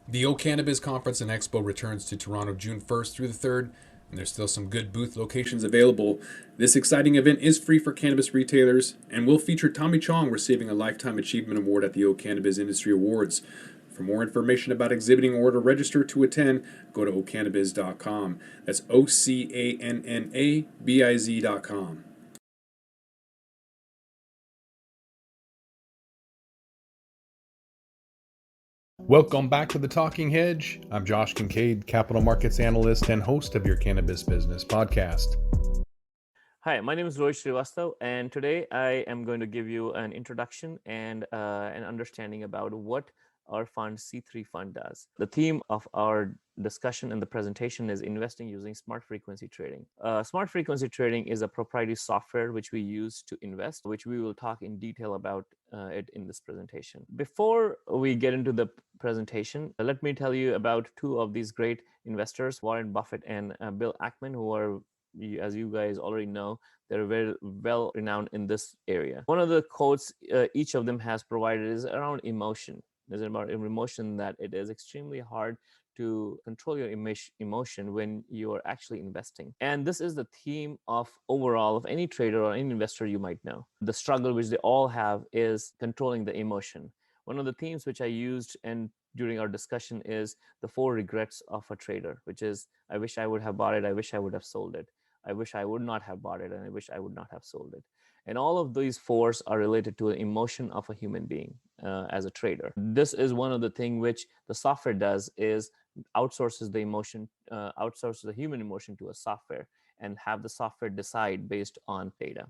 The O Cannabis Conference and Expo returns to Toronto June 1st through the 3rd, and there's still some good booth locations available. This exciting event is free for cannabis retailers and will feature Tommy Chong receiving a Lifetime Achievement Award at the O Cannabis Industry Awards. For more information about exhibiting or to register to attend, go to ocannabis.com. That's OCANNABIZ.com. Welcome back to the Talking Hedge. I'm Josh Kincaid, capital markets analyst and host of your Cannabis Business Podcast. Hi, my name is Rohit Srivastav, and today I am going to give you an introduction and an understanding about what our fund C3 fund does. The theme of our discussion and the presentation is investing using smart frequency trading. Smart frequency trading is a proprietary software which we use to invest, which we will talk in detail about it in this presentation. Before we get into the presentation, let me tell you about two of these great investors, Warren Buffett and Bill Ackman, who are, as you guys already know, they're very well renowned in this area. One of the quotes each of them has provided is around emotion. It's about emotion, that it is extremely hard to control your emotion when you are actually investing. And this is the theme of overall of any trader or any investor you might know. The struggle which they all have is controlling the emotion. One of the themes which I used and during our discussion is the 4 regrets of a trader, which is I wish I would have bought it, I wish I would have sold it, I wish I would not have bought it, and I wish I would not have sold it. And all of these fours are related to the emotion of a human being as a trader. This is one of the things which the software does is outsources the emotion, outsources the human emotion to a software and have the software decide based on data.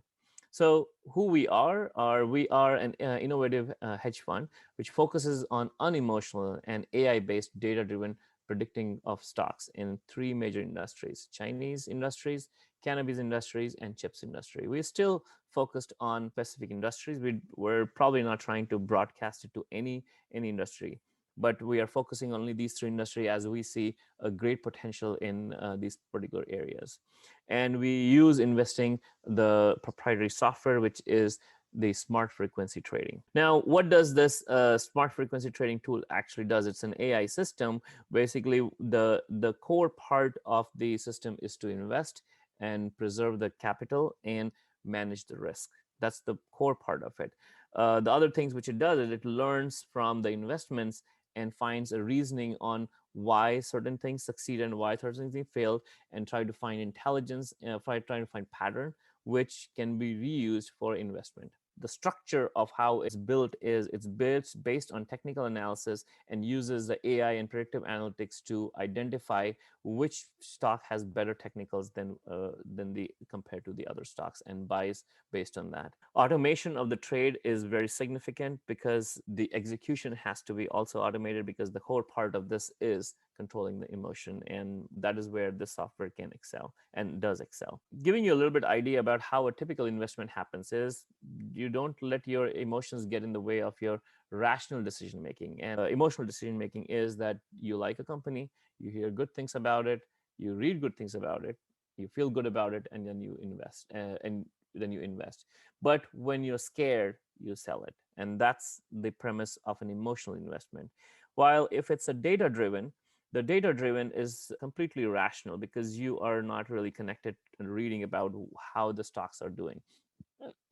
So who we are an innovative hedge fund which focuses on unemotional and AI-based data-driven predicting of stocks in 3 major industries: Chinese industries, cannabis industries, and chips industry. We're still focused on specific industries. We're probably not trying to broadcast it to any industry, but we are focusing on only these 3 industries as we see a great potential in these particular areas. And we use investing the proprietary software, which is the smart frequency trading. Now, what does this smart frequency trading tool actually does? It's an AI system. Basically, the core part of the system is to invest and preserve the capital and manage the risk. That's the core part of it. The other things which it does is it learns from the investments and finds a reasoning on why certain things succeed and why certain things fail, and try to find intelligence, trying to find pattern which can be reused for investment. The structure of how it's built is it's built based on technical analysis and uses the AI and predictive analytics to identify which stock has better technicals than the compared to the other stocks, and buys based on that. Automation of the trade is very significant because the execution has to be also automated, because the core part of this is controlling the emotion, and that is where this software can excel and does excel. Giving you a little bit idea about how a typical investment happens is you don't let your emotions get in the way of your rational decision making. And emotional decision making is that you like a company, you hear good things about it, you read good things about it, you feel good about it, and then you invest. But when you're scared, you sell it, and that's the premise of an emotional investment. While if it's a data driven, the data driven is completely rational, because you are not really connected and reading about how the stocks are doing,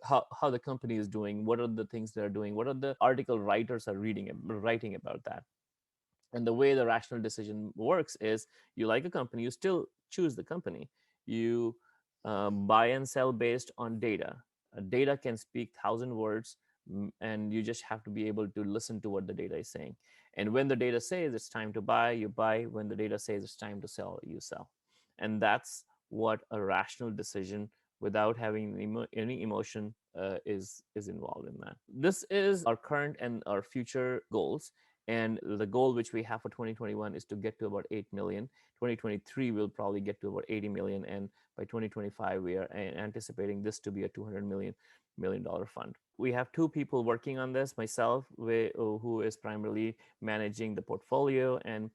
how the company is doing, what are the things they're doing, what are the article writers are writing about that. And the way the rational decision works is you like a company, you still choose the company. You buy and sell based on data. Data can speak 1,000 words, and you just have to be able to listen to what the data is saying. And when the data says it's time to buy, you buy. When the data says it's time to sell, you sell. And that's what a rational decision without having any emotion is involved in that. This is our current and our future goals. And the goal which we have for 2021 is to get to about 8 million. 2023 we'll probably get to about 80 million, and by 2025 we are anticipating this to be a 200 million dollar fund. We have 2 people working on this: myself, who is primarily managing the portfolio and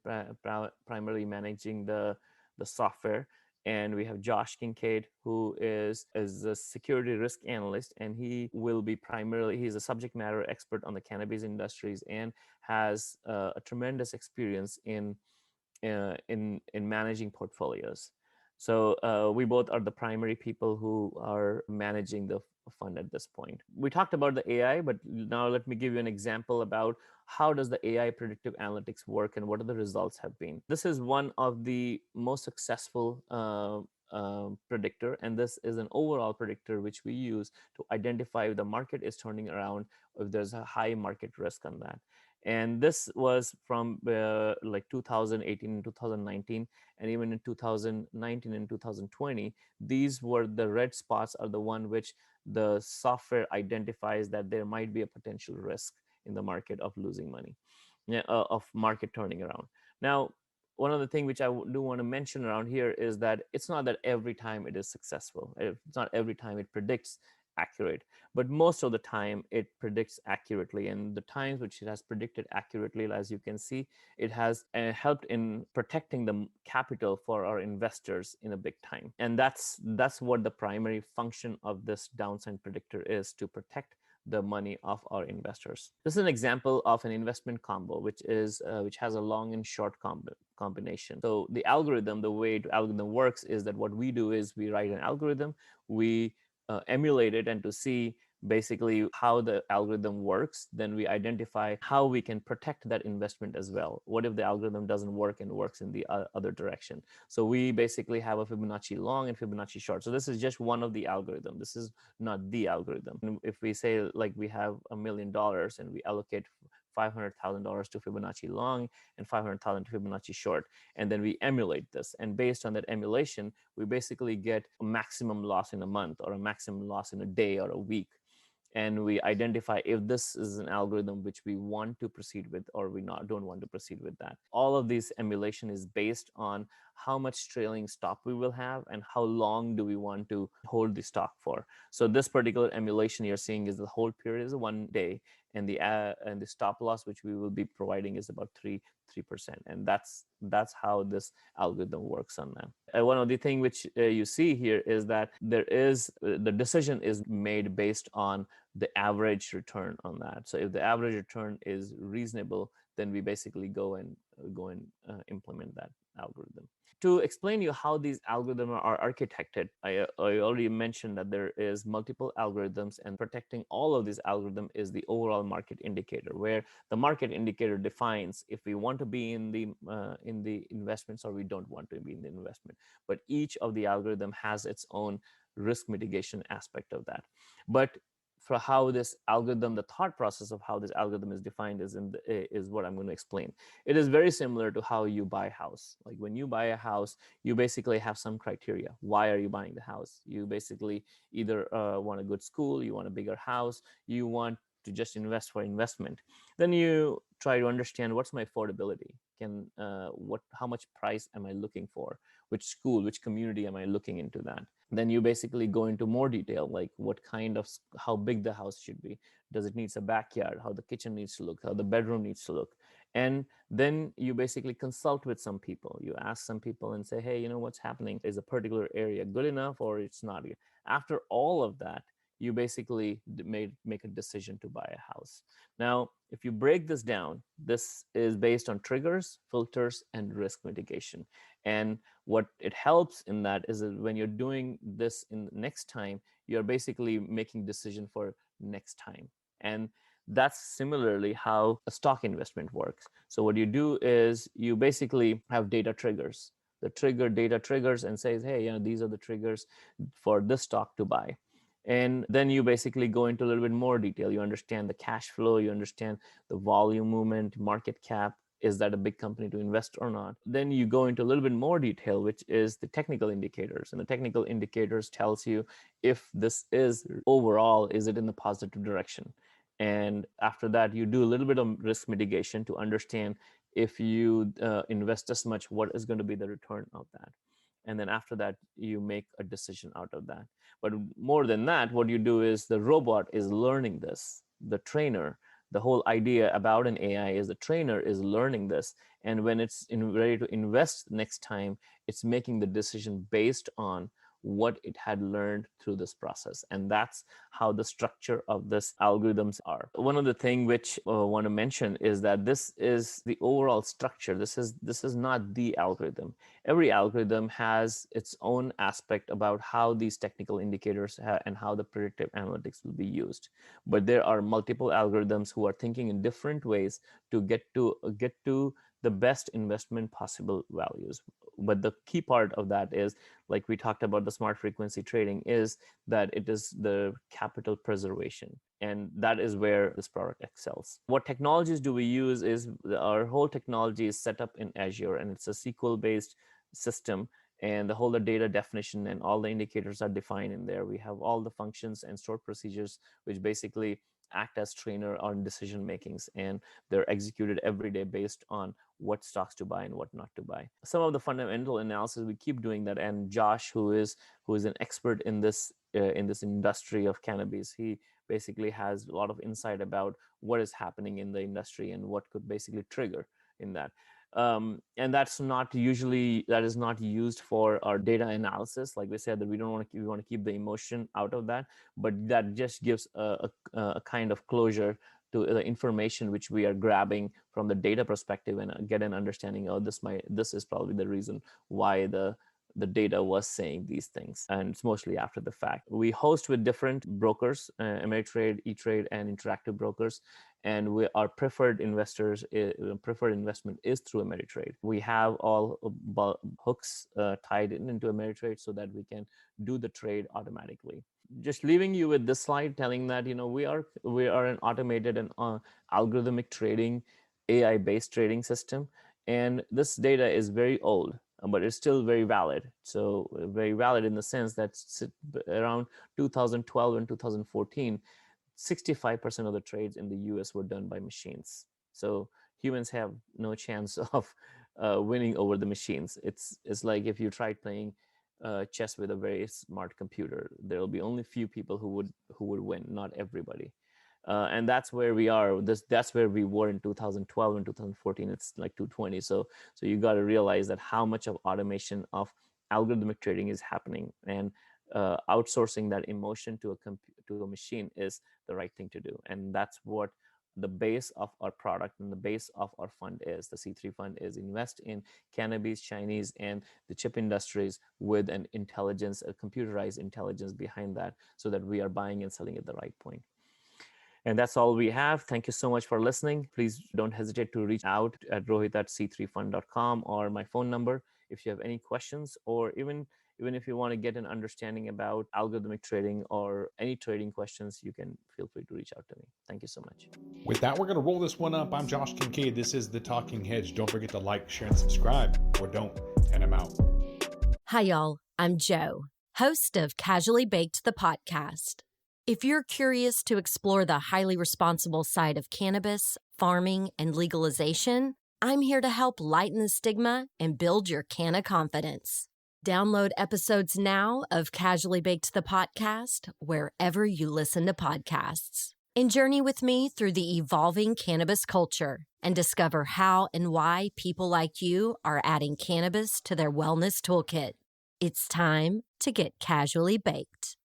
primarily managing the software, And we have Josh Kincaid, who is a security risk analyst, and he will be primarily he's a subject matter expert on the cannabis industries and has a tremendous experience in managing portfolios. So we both are the primary people who are managing the fund at this point. We talked about the AI, but now let me give you an example about how does the AI predictive analytics work and what are the results have been. This is one of the most successful predictor, and this is an overall predictor which we use to identify if the market is turning around, if there's a high market risk on that. And this was from like 2018 and 2019, and even in 2019 and 2020, these were the red spots are the one which the software identifies that there might be a potential risk in the market of losing money, yeah, of market turning around. Now, one other thing which I do want to mention around here is that it's not that every time it is successful. It's not every time it predicts accurate, but most of the time it predicts accurately. And the times which it has predicted accurately, as you can see, it has helped in protecting the capital for our investors in a big time. And that's what the primary function of this downside predictor is, to protect the money of our investors. This is an example of an investment combo, which has a long and short combination. So the algorithm, the way the algorithm works is that what we do is we write an algorithm, we emulate it, and to see basically how the algorithm works, then we identify how we can protect that investment as well. What if the algorithm doesn't work and works in the other direction? So we basically have a Fibonacci long and Fibonacci short. So this is just one of the algorithm. This is not the algorithm. And if we say like we have $1,000,000 and we allocate $500,000 to Fibonacci long and 500,000 to Fibonacci short, and then we emulate this. And based on that emulation, we basically get a maximum loss in a month or a maximum loss in a day or a week. And we identify if this is an algorithm which we want to proceed with or we don't want to proceed with that. All of this emulation is based on how much trailing stop we will have and how long do we want to hold the stock for. So this particular emulation you're seeing is the hold period is 1 day, and the stop loss which we will be providing is about 3%, and that's how this algorithm works on that. One of the thing which you see here is that there is the decision is made based on the average return on that. So if the average return is reasonable, then we basically go and implement that algorithm. To explain you how these algorithms are architected, I already mentioned that there is multiple algorithms, and protecting all of these algorithms is the overall market indicator, where the market indicator defines if we want to be in the investments or we don't want to be in the investment. But each of the algorithm has its own risk mitigation aspect of that. But for how this algorithm, the thought process of how this algorithm is defined is what I'm going to explain. It is very similar to how you buy a house. Like when you buy a house, you basically have some criteria. Why are you buying the house? You basically either want a good school, you want a bigger house, you want to just invest for investment. Then you try to understand what's my affordability. How much price am I looking for? Which school, which community am I looking into that? Then you basically go into more detail, like how big the house should be. Does it needs a backyard? How the kitchen needs to look? How the bedroom needs to look? And then you basically consult with some people. You ask some people and say, hey, what's happening? Is a particular area good enough or it's not? After all of that, you basically make a decision to buy a house. Now, if you break this down, this is based on triggers, filters, and risk mitigation. And what it helps in that is that when you're doing this in the next time, you're basically making decision for next time. And that's similarly how a stock investment works. So what you do is you basically have data triggers. The data triggers and says, hey, these are the triggers for this stock to buy. And then you basically go into a little bit more detail. You understand the cash flow, you understand the volume movement, market cap. Is that a big company to invest or not? Then you go into a little bit more detail, which is the technical indicators. And the technical indicators tells you if this is overall, is it in the positive direction? And after that, you do a little bit of risk mitigation to understand if you invest this much, what is going to be the return of that? And then after that, you make a decision out of that. But more than that, what you do is the robot is learning this. The trainer, The whole idea about an AI is the trainer is learning this. And when it's ready to invest next time, it's making the decision based on what it had learned through this process. And that's how the structure of this algorithms are. One of the thing which I want to mention is that this is the overall structure. This is not the algorithm. Every algorithm has its own aspect about how these technical indicators and how the predictive analytics will be used. But there are multiple algorithms who are thinking in different ways to get to the best investment possible values. But the key part of that is, like we talked about the smart frequency trading, is that it is the capital preservation, and that is where this product excels. What technologies do we use is our whole technology is set up in Azure, and it's a SQL based system, and the whole the data definition and all the indicators are defined in there. We have all the functions and stored procedures which basically act as trainer on decision makings, and they're executed every day based on what stocks to buy and what not to buy. Some of the fundamental analysis we keep doing that, and Josh, who is an expert in this industry of cannabis, he basically has a lot of insight about what is happening in the industry and what could basically trigger in that. And that is not used for our data analysis. Like we said, that we want to keep the emotion out of that, but that just gives a kind of closure to the information which we are grabbing from the data perspective, and get an understanding. Oh, this is probably the reason why the data was saying these things, and it's mostly after the fact. We host with different brokers, Ameritrade, E-Trade, and Interactive Brokers, and our preferred investment is through Ameritrade. We have all hooks tied into Ameritrade so that we can do the trade automatically. Just leaving you with this slide telling that we are an automated and algorithmic trading, AI based trading system, and this data is very old, but it's still very valid. So very valid in the sense that around 2012 and 2014, 65% of the trades in the US were done by machines. So humans have no chance of winning over the machines. It's like if you tried playing chess with a very smart computer, there will be only few people who would win, not everybody. And that's where we are. That's where we were in 2012 and 2014. It's like 220. So you got to realize that how much of automation of algorithmic trading is happening, and outsourcing that emotion to a machine is the right thing to do. And that's what the base of our product and the base of our fund is. The C3 fund is invest in cannabis, Chinese, and the chip industries with an intelligence, a computerized intelligence behind that, so that we are buying and selling at the right point. And that's all we have. Thank you so much for listening. Please don't hesitate to reach out at rohit@c3fund.com, or my phone number if you have any questions, or even if you want to get an understanding about algorithmic trading or any trading questions, you can feel free to reach out to me. Thank you so much. With that, we're going to roll this one up. I'm Josh Kincaid. This is The Talking Hedge. Don't forget to like, share, and subscribe, or don't, and I'm out. Hi, y'all. I'm Joe, host of Casually Baked, the podcast. If you're curious to explore the highly responsible side of cannabis, farming, and legalization, I'm here to help lighten the stigma and build your canna confidence. Download episodes now of Casually Baked, the podcast, wherever you listen to podcasts. And journey with me through the evolving cannabis culture and discover how and why people like you are adding cannabis to their wellness toolkit. It's time to get casually baked.